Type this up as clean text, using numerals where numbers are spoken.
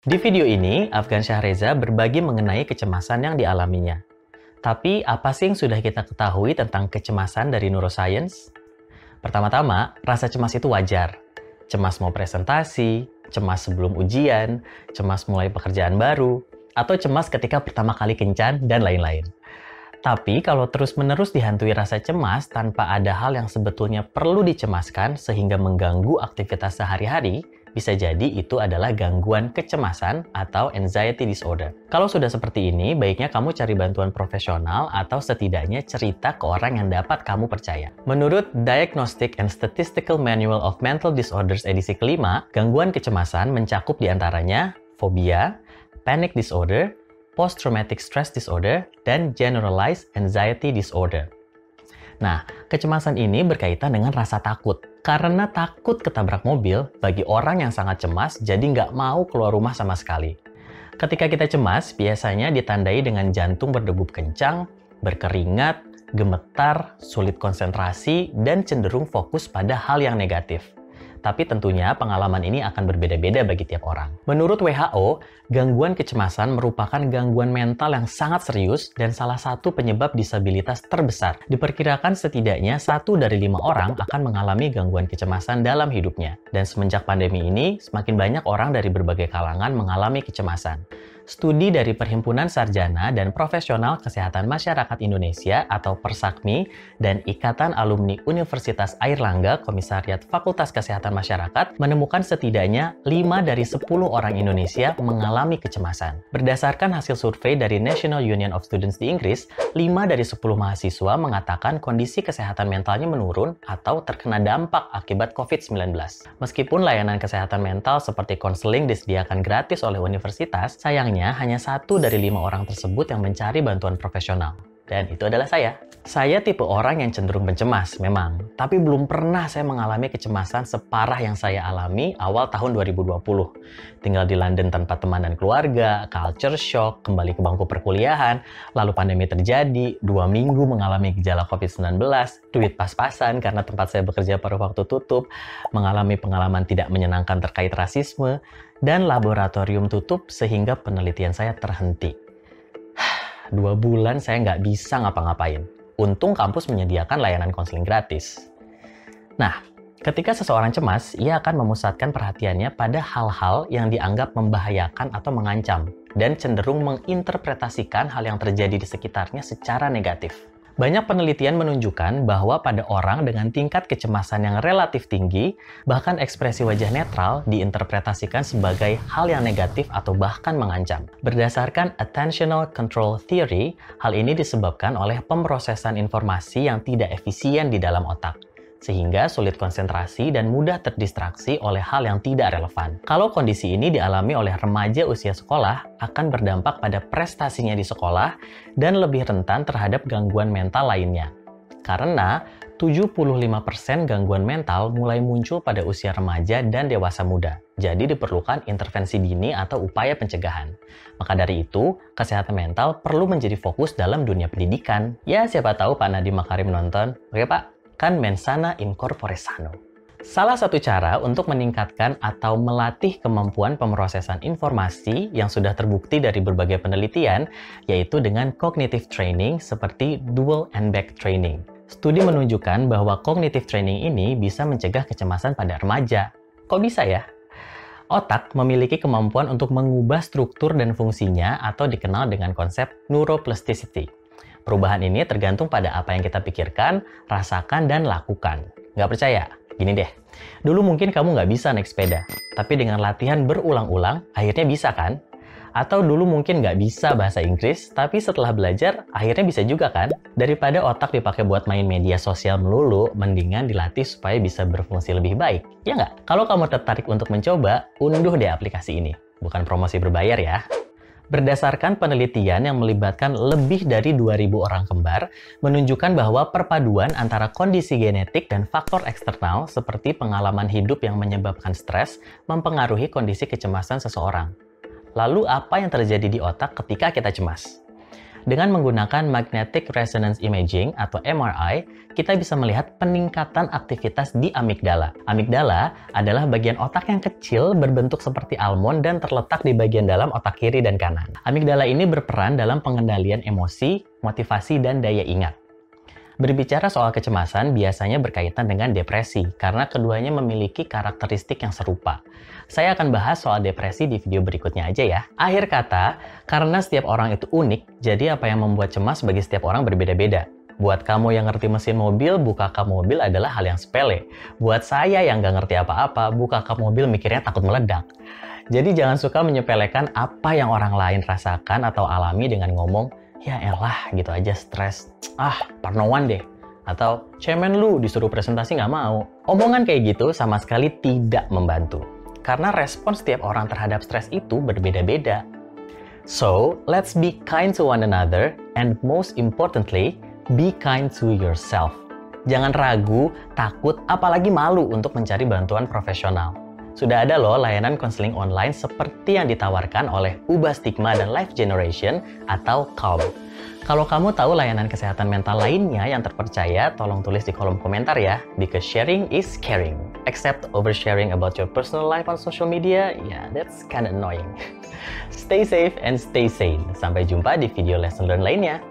Di video ini, Afgan Shahreza berbagi mengenai kecemasan yang dialaminya. Tapi, apa sih yang sudah kita ketahui tentang kecemasan dari neuroscience? Pertama-tama, rasa cemas itu wajar. Cemas mau presentasi, cemas sebelum ujian, cemas mulai pekerjaan baru, atau cemas ketika pertama kali kencan, dan lain-lain. Tapi, kalau terus-menerus dihantui rasa cemas tanpa ada hal yang sebetulnya perlu dicemaskan sehingga mengganggu aktivitas sehari-hari, bisa jadi itu adalah gangguan kecemasan atau anxiety disorder. Kalau sudah seperti ini, baiknya kamu cari bantuan profesional atau setidaknya cerita ke orang yang dapat kamu percaya. Menurut Diagnostic and Statistical Manual of Mental Disorders edisi kelima, gangguan kecemasan mencakup diantaranya fobia, panic disorder, post-traumatic stress disorder, dan generalized anxiety disorder. Nah, kecemasan ini berkaitan dengan rasa takut. Karena takut ketabrak mobil, bagi orang yang sangat cemas, jadi nggak mau keluar rumah sama sekali. Ketika kita cemas, biasanya ditandai dengan jantung berdegup kencang, berkeringat, gemetar, sulit konsentrasi, dan cenderung fokus pada hal yang negatif. Tapi tentunya pengalaman ini akan berbeda-beda bagi tiap orang. Menurut WHO, gangguan kecemasan merupakan gangguan mental yang sangat serius dan salah satu penyebab disabilitas terbesar. Diperkirakan setidaknya 1 dari 5 orang akan mengalami gangguan kecemasan dalam hidupnya. Dan semenjak pandemi ini, semakin banyak orang dari berbagai kalangan mengalami kecemasan. Studi dari Perhimpunan Sarjana dan Profesional Kesehatan Masyarakat Indonesia atau Persakmi dan Ikatan Alumni Universitas Airlangga Komisariat Fakultas Kesehatan Masyarakat menemukan setidaknya 5 dari 10 orang Indonesia mengalami kecemasan. Berdasarkan hasil survei dari National Union of Students di Inggris, 5 dari 10 mahasiswa mengatakan kondisi kesehatan mentalnya menurun atau terkena dampak akibat COVID-19. Meskipun layanan kesehatan mental seperti konseling disediakan gratis oleh universitas, sayangnya hanya 1 dari 5 orang tersebut yang mencari bantuan profesional. Dan itu adalah saya. Saya tipe orang yang cenderung pencemas, memang. Tapi belum pernah saya mengalami kecemasan separah yang saya alami awal tahun 2020. Tinggal di London tanpa teman dan keluarga, culture shock, kembali ke bangku perkuliahan, lalu pandemi terjadi, 2 minggu mengalami gejala COVID-19, duit pas-pasan karena tempat saya bekerja paruh waktu tutup, mengalami pengalaman tidak menyenangkan terkait rasisme, dan laboratorium tutup sehingga penelitian saya terhenti. 2 bulan saya nggak bisa ngapa-ngapain. Untung kampus menyediakan layanan konseling gratis. Nah, ketika seseorang cemas, ia akan memusatkan perhatiannya pada hal-hal yang dianggap membahayakan atau mengancam, dan cenderung menginterpretasikan hal yang terjadi di sekitarnya secara negatif. Banyak penelitian menunjukkan bahwa pada orang dengan tingkat kecemasan yang relatif tinggi, bahkan ekspresi wajah netral diinterpretasikan sebagai hal yang negatif atau bahkan mengancam. Berdasarkan Attentional Control Theory, hal ini disebabkan oleh pemrosesan informasi yang tidak efisien di dalam otak, sehingga sulit konsentrasi dan mudah terdistraksi oleh hal yang tidak relevan. Kalau kondisi ini dialami oleh remaja usia sekolah, akan berdampak pada prestasinya di sekolah dan lebih rentan terhadap gangguan mental lainnya. Karena 75% gangguan mental mulai muncul pada usia remaja dan dewasa muda. Jadi diperlukan intervensi dini atau upaya pencegahan. Maka dari itu, kesehatan mental perlu menjadi fokus dalam dunia pendidikan. Ya, siapa tahu Pak Nadiem Makarim nonton. Oke Pak, kan mens sana in corpore sano. Salah satu cara untuk meningkatkan atau melatih kemampuan pemrosesan informasi yang sudah terbukti dari berbagai penelitian, yaitu dengan cognitive training seperti dual and back training. Studi menunjukkan bahwa cognitive training ini bisa mencegah kecemasan pada remaja. Kok bisa ya? Otak memiliki kemampuan untuk mengubah struktur dan fungsinya atau dikenal dengan konsep neuroplasticity. Perubahan ini tergantung pada apa yang kita pikirkan, rasakan, dan lakukan. Nggak percaya? Gini deh, dulu mungkin kamu nggak bisa naik sepeda, tapi dengan latihan berulang-ulang, akhirnya bisa kan? Atau dulu mungkin nggak bisa bahasa Inggris, tapi setelah belajar, akhirnya bisa juga kan? Daripada otak dipakai buat main media sosial melulu, mendingan dilatih supaya bisa berfungsi lebih baik. Ya nggak? Kalau kamu tertarik untuk mencoba, unduh deh aplikasi ini. Bukan promosi berbayar ya. Berdasarkan penelitian yang melibatkan lebih dari 2.000 orang kembar, menunjukkan bahwa perpaduan antara kondisi genetik dan faktor eksternal seperti pengalaman hidup yang menyebabkan stres mempengaruhi kondisi kecemasan seseorang. Lalu apa yang terjadi di otak ketika kita cemas? Dengan menggunakan Magnetic Resonance Imaging atau MRI, kita bisa melihat peningkatan aktivitas di amigdala. Amigdala adalah bagian otak yang kecil berbentuk seperti almond dan terletak di bagian dalam otak kiri dan kanan. Amigdala ini berperan dalam pengendalian emosi, motivasi, dan daya ingat. Berbicara soal kecemasan biasanya berkaitan dengan depresi, karena keduanya memiliki karakteristik yang serupa. Saya akan bahas soal depresi di video berikutnya aja ya. Akhir kata, karena setiap orang itu unik, jadi apa yang membuat cemas bagi setiap orang berbeda-beda. Buat kamu yang ngerti mesin mobil, buka kap mobil adalah hal yang sepele. Buat saya yang nggak ngerti apa-apa, buka kap mobil mikirnya takut meledak. Jadi jangan suka menyepelekan apa yang orang lain rasakan atau alami dengan ngomong, ya elah gitu aja stres, parnoan deh. Atau cemen lu disuruh presentasi nggak mau. Omongan kayak gitu sama sekali tidak membantu. Karena respon setiap orang terhadap stres itu berbeda-beda. So, let's be kind to one another and most importantly, be kind to yourself. Jangan ragu, takut, apalagi malu untuk mencari bantuan profesional. Sudah ada loh layanan konseling online seperti yang ditawarkan oleh Ubah Stigma dan Life Generation atau Calm. Kalau kamu tahu layanan kesehatan mental lainnya yang terpercaya, tolong tulis di kolom komentar ya, because sharing is caring. Except oversharing about your personal life on social media, yeah, that's kinda annoying. Stay safe and stay sane. Sampai jumpa di video lesson learn lainnya.